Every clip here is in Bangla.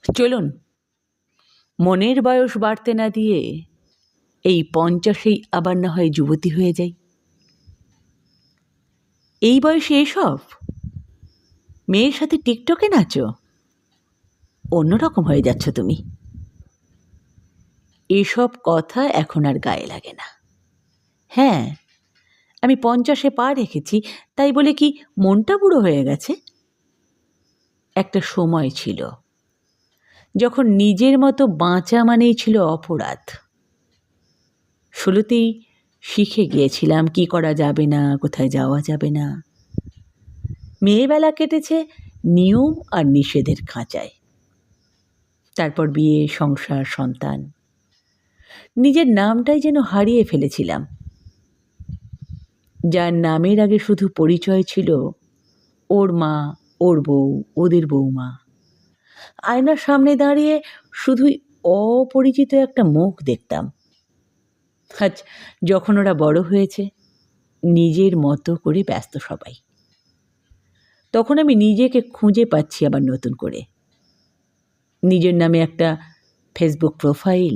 চলুন, মনের বয়স বাড়তে না দিয়ে এই 50-এই আবার না হয় যুবতী হয়ে যাই। এই বয়সে এসব মেয়ের সাথে টিকটকে নাচো, অন্যরকম হয়ে যাচ্ছ তুমি। এসব কথা এখন আর গায়ে লাগে না। হ্যাঁ, আমি 50-এ পা রেখেছি, তাই বলে কি মনটা বুড়ো হয়ে গেছে? একটা সময় ছিল যখন নিজের মতো বাঁচা মানেই ছিল অপরাধ। শুরুতেই শিখে গিয়েছিলাম কি করা যাবে না, কোথায় যাওয়া যাবে না। মেয়েবেলা কেটেছে নিয়ম আর নিষেধের খাঁচায়। তারপর বিয়ে, সংসার, সন্তান। নিজের নামটাই যেন হারিয়ে ফেলেছিলাম। যার নামের আগে শুধু পরিচয় ছিল ওর মা, ওর বউ, ওদের বউমা। আয়নার সামনে দাঁড়িয়ে শুধুই অপরিচিত একটা মুখ দেখতাম। আজ যখন ওরা বড় হয়েছে, নিজের মতো করে ব্যস্ত সবাই, তখন আমি নিজেকে খুঁজে পাচ্ছি আবার নতুন করে। নিজের নামে একটা ফেসবুক প্রোফাইল,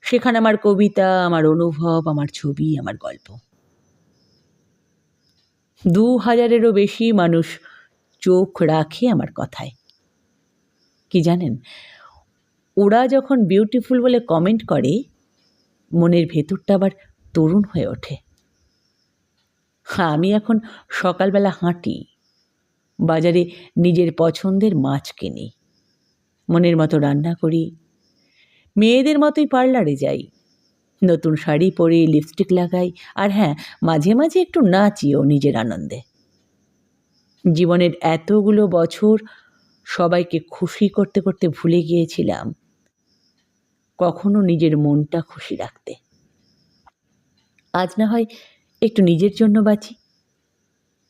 সেখানে আমার কবিতা, আমার অনুভব, আমার ছবি, আমার গল্প। 2000-এরও বেশি মানুষ চোখ রাখে আমার কথায়। কি জানেন, ওরা যখন বিউটিফুল বলে কমেন্ট করে, মনের ভেতরটা আবার তরুণ হয়ে ওঠে। আমি এখন সকালবেলা হাঁটি, বাজারে নিজের পছন্দের মাছ কিনি, মনের মতো রান্না করি, মেয়েদের মতোই পার্লারে যাই, নতুন শাড়ি পরি, লিপস্টিক লাগাই, আর হ্যাঁ, মাঝে মাঝে একটু নাচিও নিজের আনন্দে। জীবনের এতগুলো বছর সবাইকে খুশি করতে করতে ভুলে গিয়েছিলাম কখনো নিজের মনটা খুশি রাখতে। আজ না হয় একটু নিজের জন্য বাঁচি।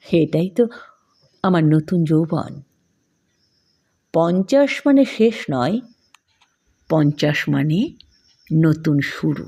এটাই তো আমার নতুন যৌবন। 50 মানে শেষ নয়, 50 মানে নতুন শুরু।